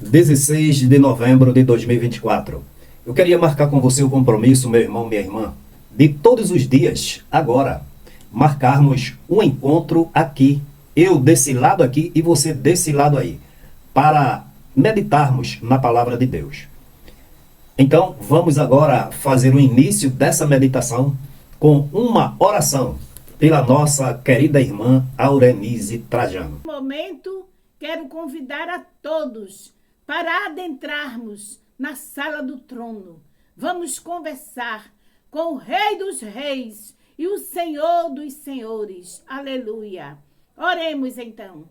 16 de novembro de 2024. Eu queria marcar com você o compromisso, meu irmão, minha irmã, de todos os dias, agora, marcarmos um encontro aqui, eu desse lado aqui e você desse lado aí, para meditarmos na palavra de Deus. Então, vamos agora fazer o início dessa meditação com uma oração pela nossa querida irmã Aurenise Trajano. No momento, quero convidar a todos para adentrarmos na sala do trono. Vamos conversar com o Rei dos Reis e o Senhor dos Senhores. Aleluia! Oremos então.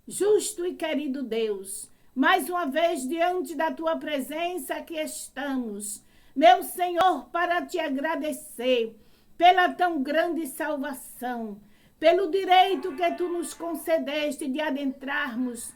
Justo e querido Deus, mais uma vez diante da tua presença aqui estamos, meu Senhor, para te agradecer pela tão grande salvação, pelo direito que tu nos concedeste de adentrarmos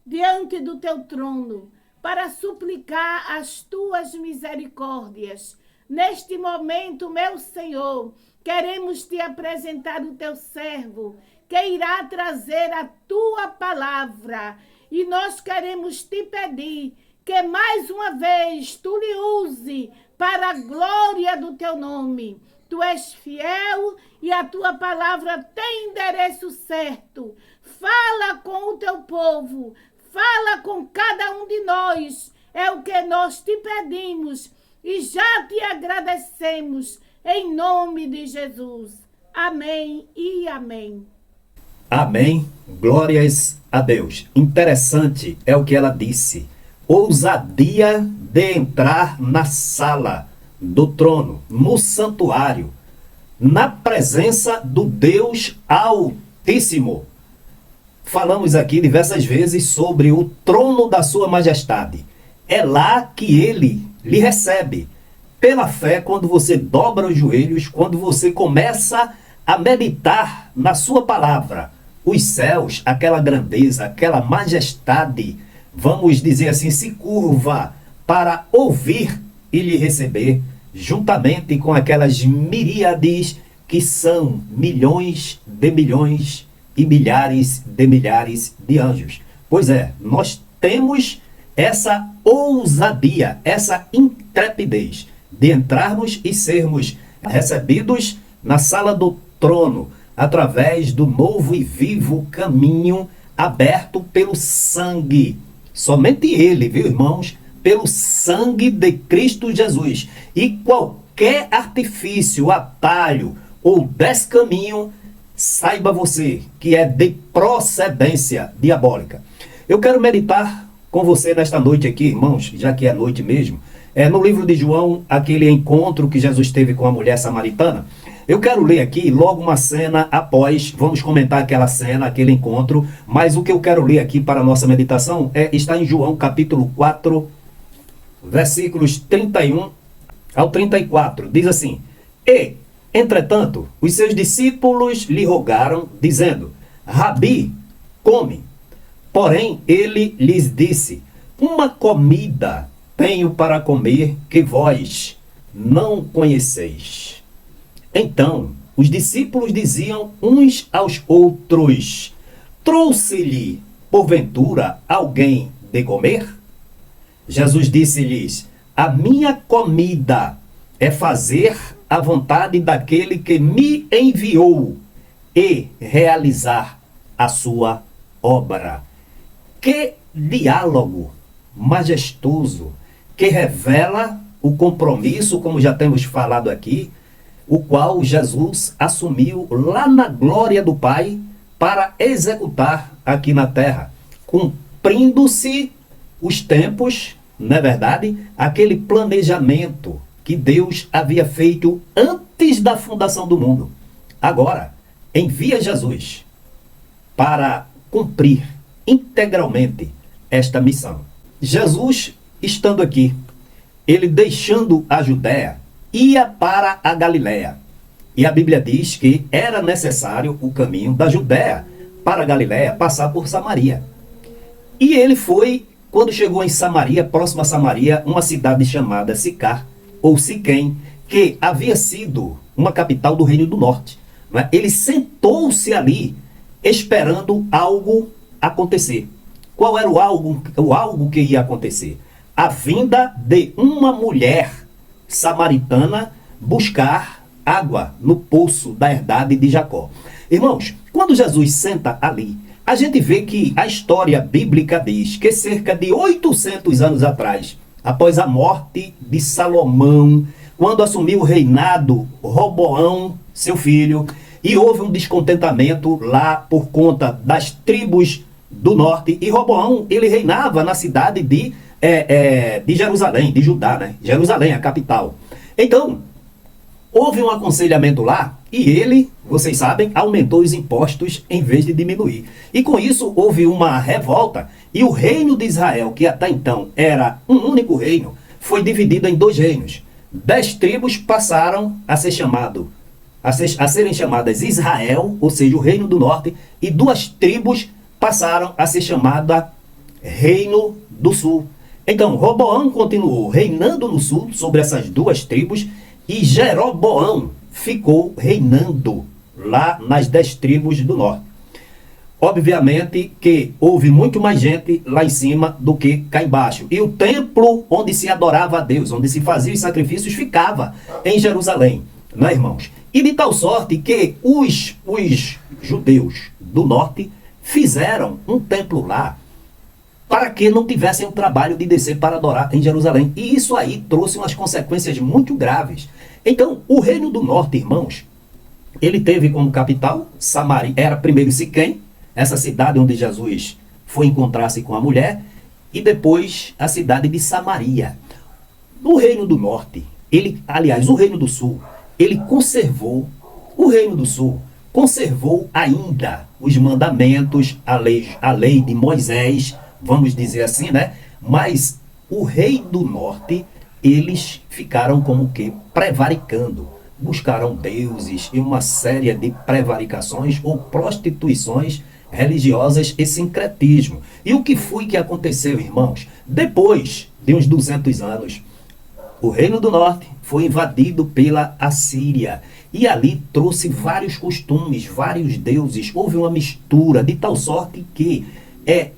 diante do teu trono, para suplicar as tuas misericórdias. Neste momento, meu Senhor, queremos te apresentar o teu servo, que irá trazer a tua palavra. E nós queremos te pedir que mais uma vez tu lhe use para a glória do teu nome. Tu és fiel e a tua palavra tem endereço certo. Fala com o teu povo, fala com cada um de nós. É o que nós te pedimos e já te agradecemos em nome de Jesus. Amém e amém. Amém. Glórias a Deus. Interessante é o que ela disse. Ousadia de entrar na sala do trono, no santuário, na presença do Deus Altíssimo. Falamos aqui diversas vezes sobre o trono da sua majestade. É lá que ele lhe recebe. Pela fé, quando você dobra os joelhos, quando você começa a meditar na sua palavra, os céus, aquela grandeza, aquela majestade, vamos dizer assim, se curva para ouvir e lhe receber, juntamente com aquelas miríades que são milhões e milhares de anjos. Pois é, nós temos essa ousadia, essa intrepidez de entrarmos e sermos recebidos na sala do trono, através do novo e vivo caminho aberto pelo sangue. Somente ele, viu, irmãos? Pelo sangue de Cristo Jesus. E qualquer artifício, atalho ou descaminho, saiba você que é de procedência diabólica. Eu quero meditar com você nesta noite aqui, irmãos, já que é noite mesmo, no livro de João, aquele encontro que Jesus teve com a mulher samaritana. Eu quero ler aqui logo uma cena após, vamos comentar aquela cena, aquele encontro, mas o que eu quero ler aqui para a nossa meditação está em João capítulo 4, versículos 31 ao 34. Diz assim: E, entretanto, os seus discípulos lhe rogaram, dizendo: Rabi, come. Porém, ele lhes disse: Uma comida tenho para comer que vós não conheceis. Então, os discípulos diziam uns aos outros: Trouxe-lhe, porventura, alguém de comer? Jesus disse-lhes: A minha comida é fazer a vontade daquele que me enviou e realizar a sua obra. Que diálogo majestoso, que revela o compromisso, como já temos falado aqui, o qual Jesus assumiu lá na glória do Pai para executar aqui na terra, cumprindo-se os tempos, não é verdade? Aquele planejamento que Deus havia feito antes da fundação do mundo. Agora, envia Jesus para cumprir integralmente esta missão. Jesus, estando aqui, ele deixando a Judéia, ia para a Galiléia. E a Bíblia diz que era necessário o caminho da Judéia para a Galiléia passar por Samaria. E ele foi, quando chegou em Samaria, próxima a Samaria, uma cidade chamada Sicar, ou Siquém, que havia sido uma capital do Reino do Norte. Ele sentou-se ali, esperando algo acontecer. Qual era o algo que ia acontecer? A vinda de uma mulher samaritana buscar água no poço da herdade de Jacó. Irmãos, quando Jesus senta ali, a gente vê que a história bíblica diz que cerca de 800 anos atrás, após a morte de Salomão, quando assumiu o reinado Roboão, seu filho, e houve um descontentamento lá por conta das tribos do norte, e Roboão, ele reinava na cidade de Jerusalém, de Judá, né? Jerusalém, a capital. Então, houve um aconselhamento lá, e ele, vocês sabem, aumentou os impostos em vez de diminuir. E com isso houve uma revolta, e o reino de Israel, que até então era um único reino, foi dividido em 2 reinos. 10 tribos passaram a serem chamadas Israel, ou seja, o reino do norte, e 2 tribos passaram a ser chamadas Reino do Sul. Então, Roboão continuou reinando no sul sobre essas 2 tribos, e Jeroboão ficou reinando lá nas 10 tribos do norte. Obviamente que houve muito mais gente lá em cima do que cá embaixo. E o templo onde se adorava a Deus, onde se fazia os sacrifícios, ficava em Jerusalém, né, irmãos? E de tal sorte que os judeus do norte fizeram um templo lá para que não tivessem o trabalho de descer para adorar em Jerusalém. E isso aí trouxe umas consequências muito graves. Então, o reino do norte, irmãos, ele teve como capital Samaria, era primeiro Siquém, essa cidade onde Jesus foi encontrar-se com a mulher, e depois a cidade de Samaria. No reino do norte, o reino do sul, o reino do sul conservou ainda os mandamentos, a lei de Moisés, vamos dizer assim, né? Mas o rei do norte, eles ficaram como que prevaricando. Buscaram deuses e uma série de prevaricações ou prostituições religiosas e sincretismo. E o que foi que aconteceu, irmãos? Depois de uns 200 anos, o reino do norte foi invadido pela Assíria. E ali trouxe vários costumes, vários deuses. Houve uma mistura, de tal sorte que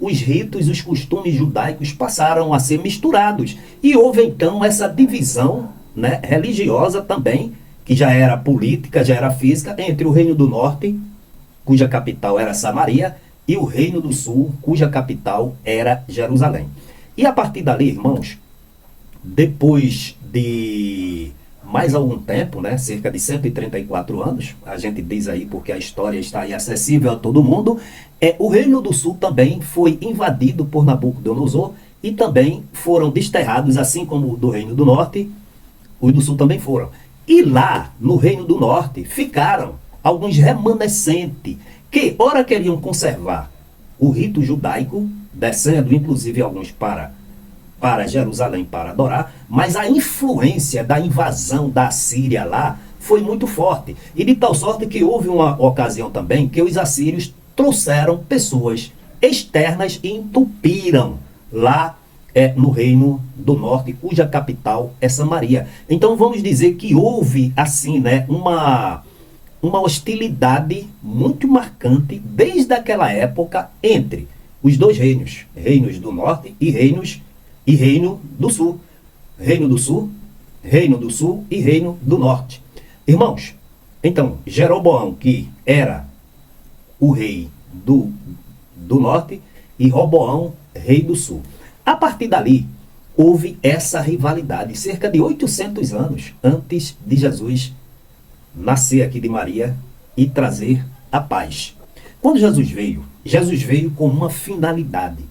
os ritos, os costumes judaicos passaram a ser misturados. E houve então essa divisão, né, religiosa também, que já era política, já era física, entre o reino do norte, cuja capital era Samaria, e o reino do sul, cuja capital era Jerusalém. E a partir dali, irmãos, depois de mais algum tempo, né, cerca de 134 anos, a gente diz aí porque a história está aí acessível a todo mundo, o reino do sul também foi invadido por Nabucodonosor e também foram desterrados, assim como o do reino do norte, os do sul também foram. E lá, no reino do norte, ficaram alguns remanescentes que, ora, queriam conservar o rito judaico, descendo inclusive alguns para Jerusalém para adorar, mas a influência da invasão da Síria lá foi muito forte. E de tal sorte que houve uma ocasião também que os assírios trouxeram pessoas externas e entupiram lá no reino do norte, cuja capital é Samaria. Então vamos dizer que houve assim, né, uma hostilidade muito marcante desde aquela época entre os 2 reinos, reinos do norte e reino do sul. Reino do sul, reino do sul e reino do norte. Irmãos, então, Jeroboão, que era o rei do norte, e Roboão, rei do sul. A partir dali, houve essa rivalidade, cerca de 800 anos antes de Jesus nascer aqui de Maria e trazer a paz. Quando Jesus veio com uma finalidade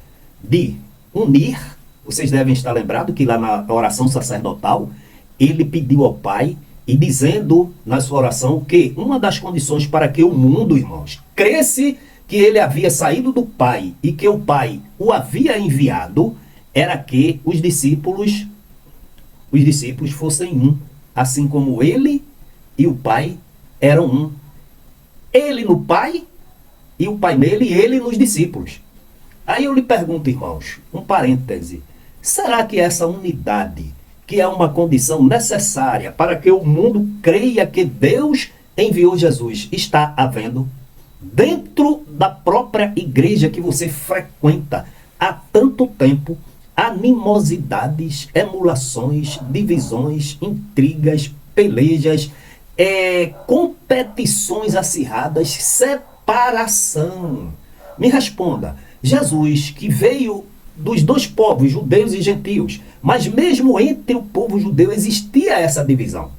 de unir. Vocês devem estar lembrados que lá na oração sacerdotal, ele pediu ao Pai, e dizendo na sua oração que uma das condições para que o mundo, irmãos, cresce que ele havia saído do Pai e que o Pai o havia enviado, era que os discípulos fossem um, assim como ele e o Pai eram um. Ele no Pai, e o Pai nele, e ele nos discípulos. Aí eu lhe pergunto, irmãos, um parêntese, será que essa unidade, que é uma condição necessária para que o mundo creia que Deus enviou Jesus, está havendo dentro da própria igreja que você frequenta, há tanto tempo, animosidades, emulações, divisões, intrigas, pelejas, competições acirradas, separação. Me responda, Jesus que veio dos dois povos, judeus e gentios, mas mesmo entre o povo judeu existia essa divisão.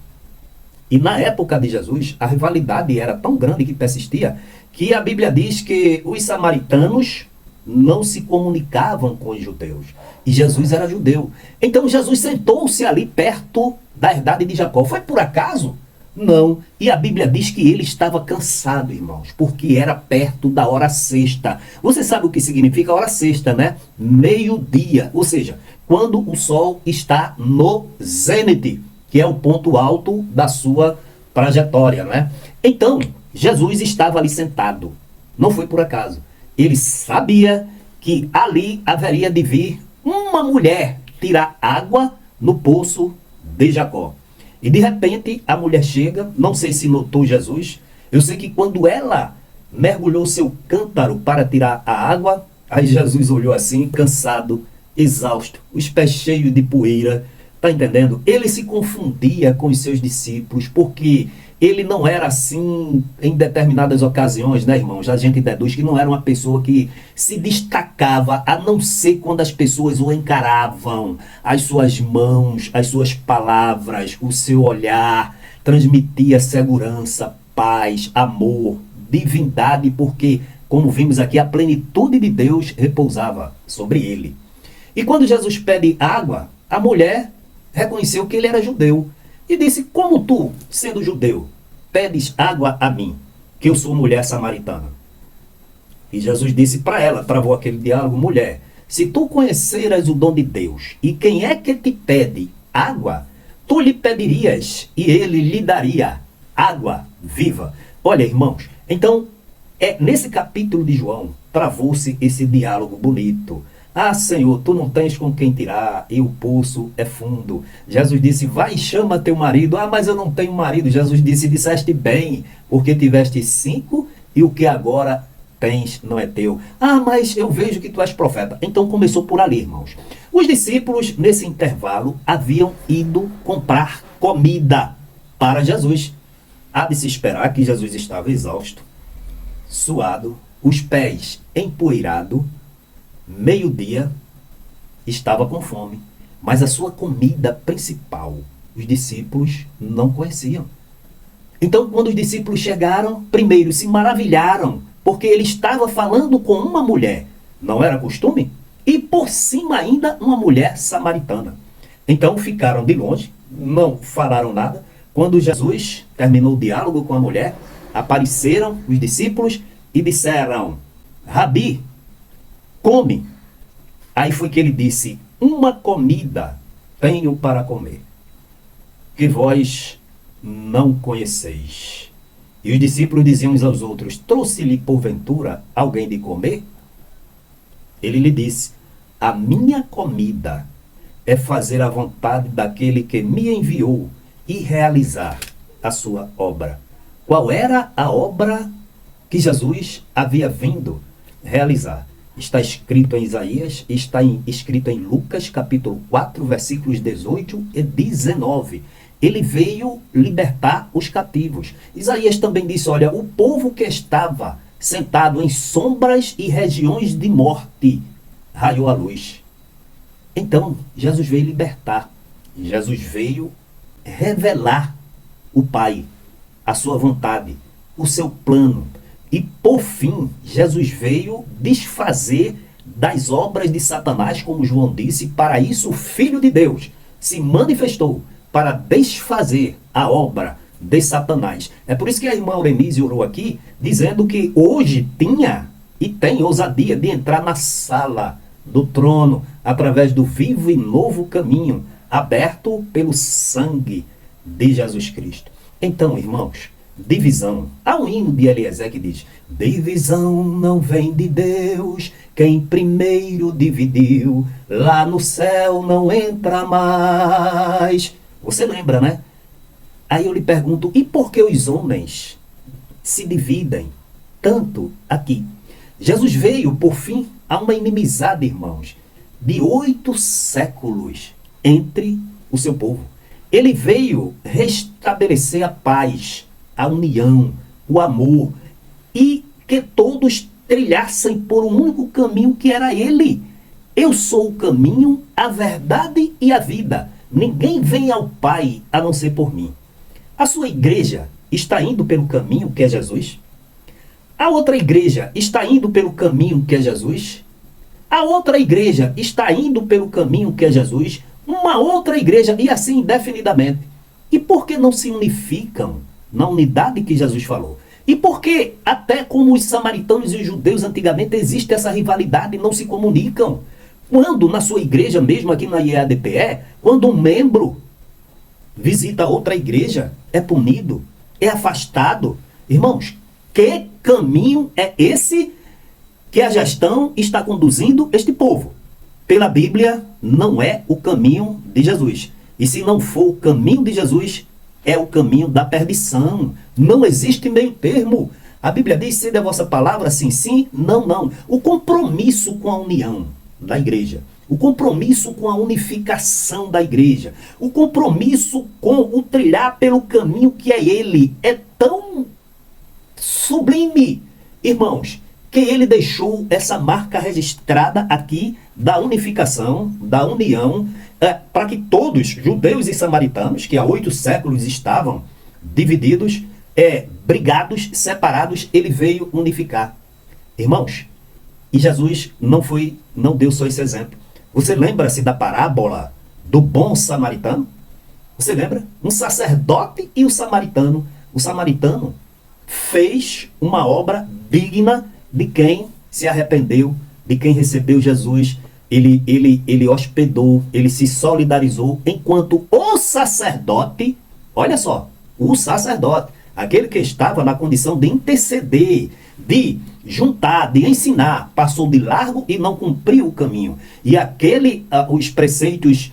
E na época de Jesus, a rivalidade era tão grande que persistia, que a Bíblia diz que os samaritanos não se comunicavam com os judeus. E Jesus era judeu. Então Jesus sentou-se ali perto da herdade de Jacó. Foi por acaso? Não. E a Bíblia diz que ele estava cansado, irmãos, porque era perto da hora sexta. Você sabe o que significa hora sexta, né? Meio-dia. Ou seja, quando o sol está no zênite, que é o ponto alto da sua trajetória, né? Então, Jesus estava ali sentado. Não foi por acaso. Ele sabia que ali haveria de vir uma mulher tirar água no poço de Jacó. E de repente a mulher chega, não sei se notou Jesus, eu sei que quando ela mergulhou seu cântaro para tirar a água, aí Jesus olhou assim, cansado, exausto, os pés cheios de poeira. Está entendendo? Ele se confundia com os seus discípulos, porque ele não era assim em determinadas ocasiões, né, irmãos? A gente deduz que não era uma pessoa que se destacava, a não ser quando as pessoas o encaravam. As suas mãos, as suas palavras, o seu olhar transmitia segurança, paz, amor, divindade, porque, como vimos aqui, a plenitude de Deus repousava sobre ele. E quando Jesus pede água, a mulher reconheceu que ele era judeu e disse: como tu, sendo judeu, pedes água a mim, que eu sou mulher samaritana? E Jesus disse para ela, travou aquele diálogo: mulher, se tu conheceras o dom de Deus, e quem é que te pede água, tu lhe pedirias e ele lhe daria água viva. Olha, irmãos, então, nesse capítulo de João, travou-se esse diálogo bonito. Ah, Senhor, tu não tens com quem tirar, e o poço é fundo. Jesus disse: vai e chama teu marido. Ah, mas eu não tenho marido. Jesus disse: disseste bem, porque tiveste 5 e o que agora tens não é teu. Ah, mas eu vejo que tu és profeta. Então começou por ali, irmãos. Os discípulos, nesse intervalo, haviam ido comprar comida para Jesus. Há de se esperar que Jesus estava exausto, suado, os pés empoeirados. Meio-dia, estava com fome, mas a sua comida principal os discípulos não conheciam. Então, quando os discípulos chegaram, primeiro se maravilharam, porque ele estava falando com uma mulher, não era costume, e por cima ainda uma mulher samaritana. Então ficaram de longe, não falaram nada. Quando Jesus terminou o diálogo com a mulher, apareceram os discípulos e disseram: Rabi, come. Aí foi que ele disse: uma comida tenho para comer, que vós não conheceis. E os discípulos diziam uns aos outros: trouxe-lhe porventura alguém de comer? Ele lhe disse: a minha comida é fazer a vontade daquele que me enviou e realizar a sua obra. Qual era a obra que Jesus havia vindo realizar? Está escrito em Isaías, está escrito em Lucas, capítulo 4, versículos 18 e 19. Ele veio libertar os cativos. Isaías também disse: olha, o povo que estava sentado em sombras e regiões de morte, raiou a luz. Então, Jesus veio libertar. Jesus veio revelar o Pai, a sua vontade, o seu plano. E, por fim, Jesus veio desfazer das obras de Satanás, como João disse. Para isso, o Filho de Deus se manifestou para desfazer a obra de Satanás. É por isso que a irmã Aurenise orou aqui, dizendo que hoje tinha e tem ousadia de entrar na sala do trono, através do vivo e novo caminho, aberto pelo sangue de Jesus Cristo. Então, irmãos, divisão. Há um hino de Eliezer que diz: divisão não vem de Deus, quem primeiro dividiu, lá no céu não entra mais. Você lembra, né? Aí eu lhe pergunto: e por que os homens se dividem tanto aqui? Jesus veio, por fim, há uma inimizade, irmãos, de 8 séculos entre o seu povo. Ele veio restabelecer a paz, a união, o amor, e que todos trilhassem por um único caminho que era ele. Eu sou o caminho, a verdade e a vida. Ninguém vem ao Pai a não ser por mim. A sua igreja está indo pelo caminho que é Jesus? A outra igreja está indo pelo caminho que é Jesus? A outra igreja está indo pelo caminho que é Jesus? Uma outra igreja, e assim indefinidamente. E por que não se unificam na unidade que Jesus falou? E por que, até como os samaritanos e os judeus antigamente, existe essa rivalidade e não se comunicam? Quando na sua igreja, mesmo aqui na IEADPE, quando um membro visita outra igreja, é punido, é afastado. Irmãos, que caminho é esse que a gestão está conduzindo este povo? Pela Bíblia, não é o caminho de Jesus. E se não for o caminho de Jesus, é o caminho da perdição. Não existe meio termo. A Bíblia diz, sede a vossa palavra, sim, sim, não, não. O compromisso com a união da igreja, o compromisso com a unificação da igreja, o compromisso com o trilhar pelo caminho que é ele, é tão sublime, irmãos, que ele deixou essa marca registrada aqui da unificação, da união, para que todos, judeus e samaritanos, que há 8 séculos estavam divididos, brigados, separados, ele veio unificar. Irmãos, e Jesus não deu só esse exemplo. Você lembra-se da parábola do bom samaritano? Você lembra? Um sacerdote e o samaritano. O samaritano fez uma obra digna de quem se arrependeu, de quem recebeu Jesus. Ele hospedou, ele se solidarizou, enquanto o sacerdote, olha só, o sacerdote, aquele que estava na condição de interceder, de juntar, de ensinar, passou de largo e não cumpriu o caminho. E os preceitos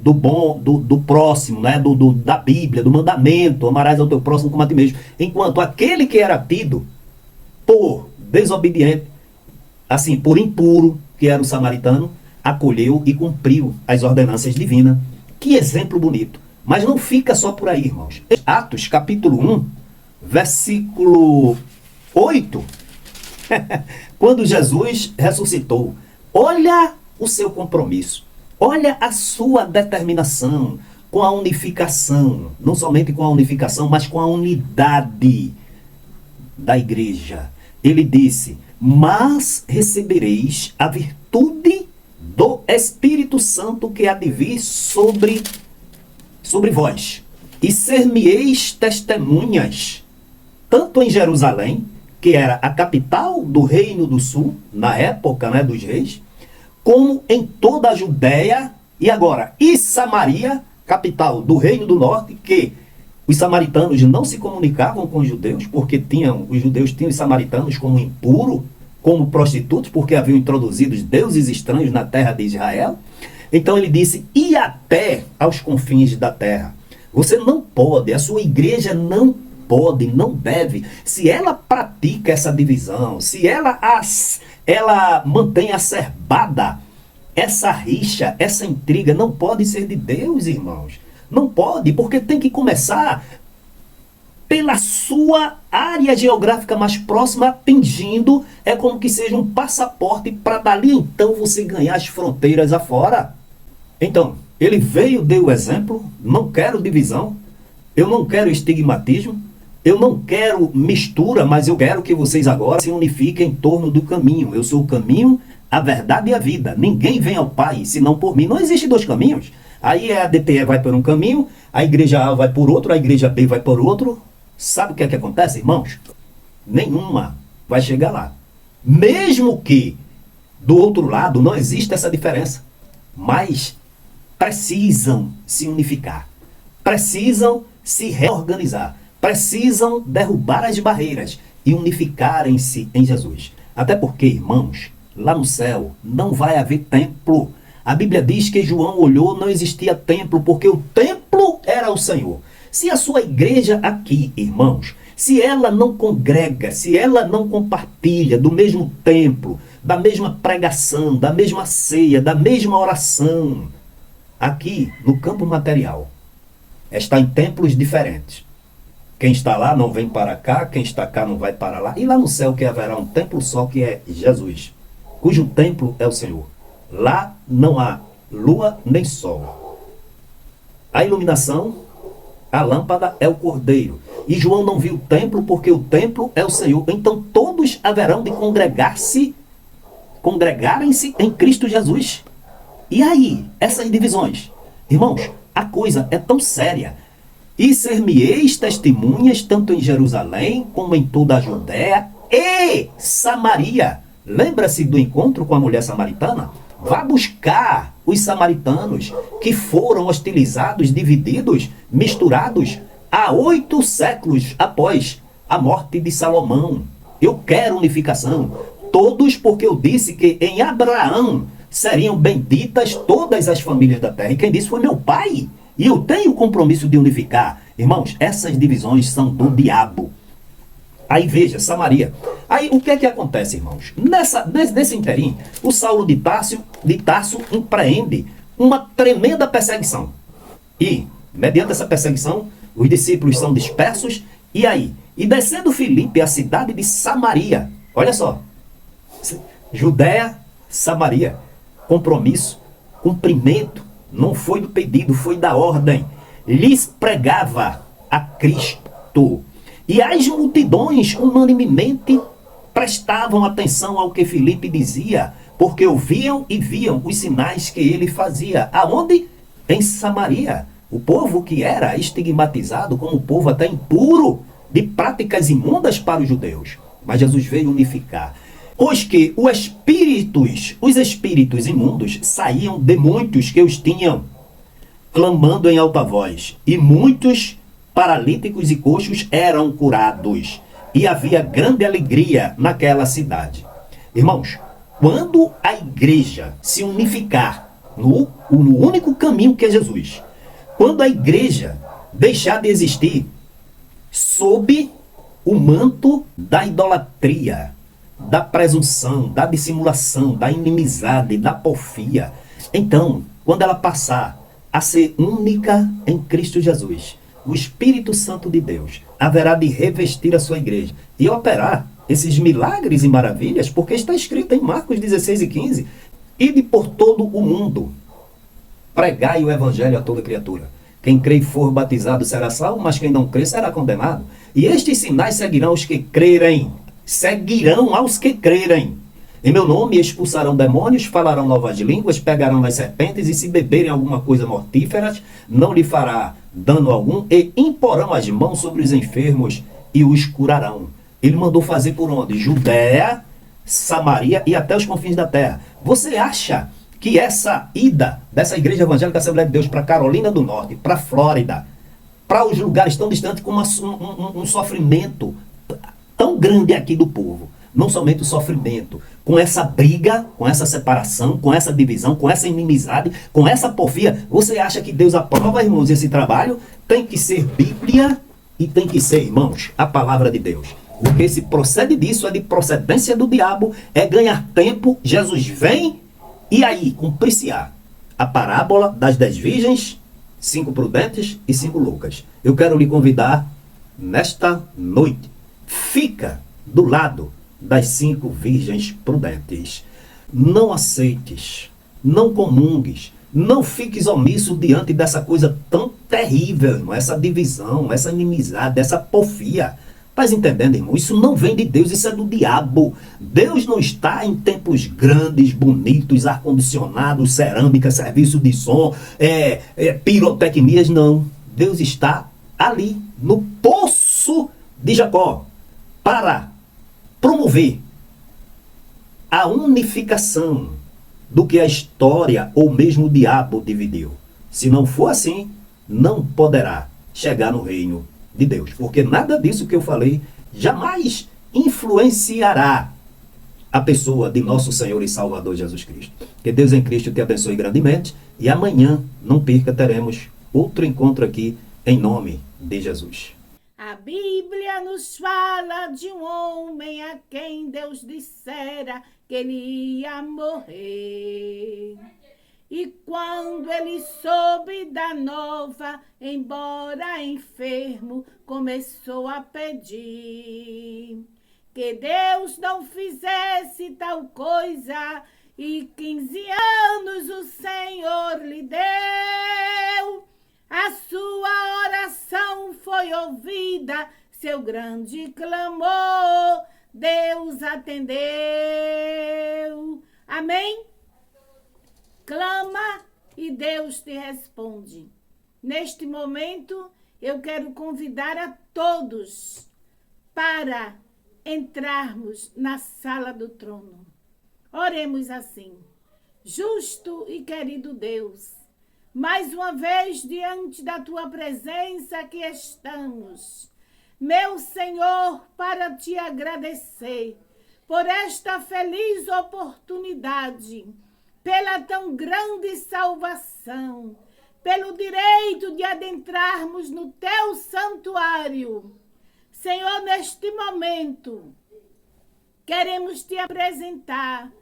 do próximo, né, da Bíblia, do mandamento, amarás ao teu próximo como a ti mesmo. Enquanto aquele que era tido por desobediente, assim, por impuro, que era o samaritano, acolheu e cumpriu as ordenanças divinas. Que exemplo bonito. Mas não fica só por aí, irmãos. Atos, capítulo 1, versículo 8, quando Jesus ressuscitou, olha o seu compromisso, olha a sua determinação com a unificação, não somente com a unificação, mas com a unidade da igreja. Ele disse, mas recebereis a virtude do Espírito Santo que há de vir sobre vós, e ser-me-eis testemunhas, tanto em Jerusalém, que era a capital do Reino do Sul, na época, né, dos reis, como em toda a Judéia, e Samaria, capital do Reino do Norte, que os samaritanos não se comunicavam com os judeus, porque os judeus tinham os samaritanos como impuro, como prostitutos, porque haviam introduzido deuses estranhos na terra de Israel. Então ele disse, e até aos confins da terra. Você não pode, a sua igreja não pode, não deve, se ela pratica essa divisão, se ela mantém acerbada essa rixa, essa intriga, não pode ser de Deus, irmãos. Não pode, porque tem que começar pela sua área geográfica mais próxima, atingindo, é como que seja um passaporte para dali então você ganhar as fronteiras afora. Então, ele veio, deu o exemplo, não quero divisão, eu não quero estigmatismo, eu não quero mistura, mas eu quero que vocês agora se unifiquem em torno do caminho. Eu sou o caminho, a verdade e a vida. Ninguém vem ao Pai senão por mim. Não existe 2 caminhos. Aí a DPE vai por um caminho, a igreja A vai por outro, a igreja B vai por outro. Sabe o que é que acontece, irmãos? Nenhuma vai chegar lá. Mesmo que do outro lado não exista essa diferença. Mas precisam se unificar. Precisam se reorganizar. Precisam derrubar as barreiras e unificarem-se em Jesus. Até porque, irmãos, lá no céu não vai haver templo. A Bíblia diz que João olhou, não existia templo, porque o templo era o Senhor. Se a sua igreja aqui, irmãos, se ela não congrega, se ela não compartilha do mesmo templo, da mesma pregação, da mesma ceia, da mesma oração, aqui no campo material, está em templos diferentes. Quem está lá não vem para cá, quem está cá não vai para lá. E lá no céu que haverá um templo só, que é Jesus, cujo templo é o Senhor. Lá não há lua nem sol. A iluminação, a lâmpada é o Cordeiro. E João não viu o templo porque o templo é o Senhor. Então todos haverão de congregarem-se em Cristo Jesus. E aí, essas divisões? Irmãos, a coisa é tão séria. E ser-me-eis testemunhas tanto em Jerusalém como em toda a Judéia e Samaria. Lembra-se do encontro com a mulher samaritana? Vá buscar os samaritanos que foram hostilizados, divididos, misturados há 8 séculos após a morte de Salomão. Eu quero unificação. Todos, porque eu disse que em Abraão seriam benditas todas as famílias da terra. E quem disse foi meu pai. E eu tenho o compromisso de unificar. Irmãos, essas divisões são do diabo. Aí veja, Samaria. Aí o que é que acontece, irmãos? Nesse interim, o Saulo de Tarso empreende uma tremenda perseguição. E, mediante essa perseguição, os discípulos são dispersos. E aí? E descendo Filipe, a cidade de Samaria. Olha só. Judéia, Samaria. Compromisso, cumprimento. Não foi do pedido, foi da ordem. Lhes pregava a Cristo. E as multidões unanimemente prestavam atenção ao que Filipe dizia, porque ouviam e viam os sinais que ele fazia. Aonde? Em Samaria. O povo que era estigmatizado como povo até impuro, de práticas imundas para os judeus. Mas Jesus veio unificar. Pois que os espíritos imundos saíam de muitos que os tinham, clamando em alta voz, e muitos paralíticos e coxos eram curados, e havia grande alegria naquela cidade. Irmãos, quando a igreja se unificar no único caminho que é Jesus, quando a igreja deixar de existir sob o manto da idolatria, da presunção, da dissimulação, da inimizade, da porfia, então, quando ela passar a ser única em Cristo Jesus, o Espírito Santo de Deus haverá de revestir a sua igreja e operar esses milagres e maravilhas, porque está escrito em Marcos 16 e 15, ide por todo o mundo, pregai o evangelho a toda criatura. Quem crê e for batizado será salvo, mas quem não crê será condenado. E estes sinais seguirão os que crerem. Seguirão aos que crerem. Em meu nome expulsarão demônios, falarão novas línguas, pegarão nas serpentes, e se beberem alguma coisa mortífera, não lhe fará dano algum, e imporão as mãos sobre os enfermos e os curarão. Ele mandou fazer por onde? Judéia, Samaria e até os confins da terra. Você acha que essa ida dessa igreja evangélica da Assembleia de Deus para Carolina do Norte, para Flórida, para os lugares tão distantes, com um sofrimento tão grande aqui do povo, não somente o sofrimento, com essa briga, com essa separação, com essa divisão, com essa inimizade, com essa porfia, você acha que Deus aprova, irmãos, esse trabalho? Tem que ser Bíblia e tem que ser, irmãos, a palavra de Deus. O que se procede disso é de procedência do diabo, é ganhar tempo. Jesus vem e aí cumprir-se-á a parábola das 10 virgens, 5 prudentes e 5 loucas. Eu quero lhe convidar nesta noite. Fica do lado das 5 virgens prudentes. Não aceites, não comungues, não fiques omisso diante dessa coisa tão terrível, irmão, essa divisão, essa inimizade, essa porfia. Estás entendendo, irmão? Isso não vem de Deus, isso é do diabo. Deus não está em templos grandes, bonitos, ar-condicionado, cerâmica, serviço de som, pirotecnias, não. Deus está ali, no poço de Jacó, para promover a unificação do que a história ou mesmo o diabo dividiu. Se não for assim, não poderá chegar no reino de Deus, porque nada disso que eu falei jamais influenciará a pessoa de nosso Senhor e Salvador Jesus Cristo. Que Deus em Cristo te abençoe grandemente, e amanhã, não perca, teremos outro encontro aqui em nome de Jesus. A Bíblia nos fala de um homem a quem Deus dissera que ele ia morrer. E quando ele soube da nova, embora enfermo, começou a pedir que Deus não fizesse tal coisa, e 15 anos o Senhor lhe deu. A sua oração foi ouvida, seu grande clamor Deus atendeu. Amém? Clama e Deus te responde. Neste momento, eu quero convidar a todos para entrarmos na sala do trono. Oremos assim. Justo e querido Deus, mais uma vez diante da tua presença que estamos, meu Senhor, para te agradecer por esta feliz oportunidade, pela tão grande salvação, pelo direito de adentrarmos no teu santuário. Senhor, neste momento, queremos te apresentar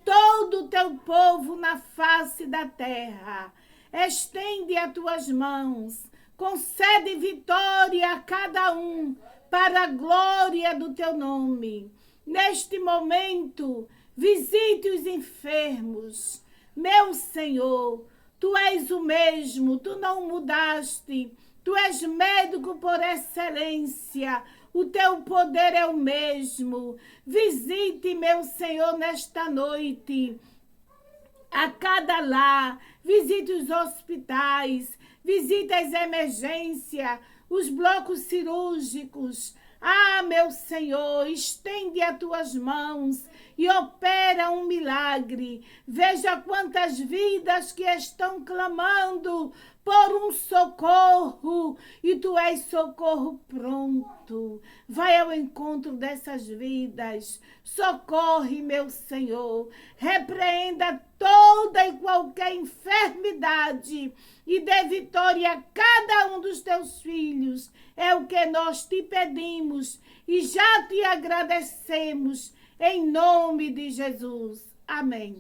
todo o teu povo na face da terra. Estende as tuas mãos, concede vitória a cada um, para a glória do teu nome. Neste momento, visite os enfermos. Meu Senhor, tu és o mesmo, tu não mudaste, tu és médico por excelência, o teu poder é o mesmo. Visite, meu Senhor, nesta noite, a cada lar, visite os hospitais, visite as emergências, os blocos cirúrgicos. Ah, meu Senhor, estende as tuas mãos e opera um milagre. Veja quantas vidas que estão clamando por um socorro, e tu és socorro pronto. Vai ao encontro dessas vidas. Socorre, meu Senhor. Repreenda toda e qualquer enfermidade e dê vitória a cada um dos teus filhos. É o que nós te pedimos e já te agradecemos. Em nome de Jesus. Amém.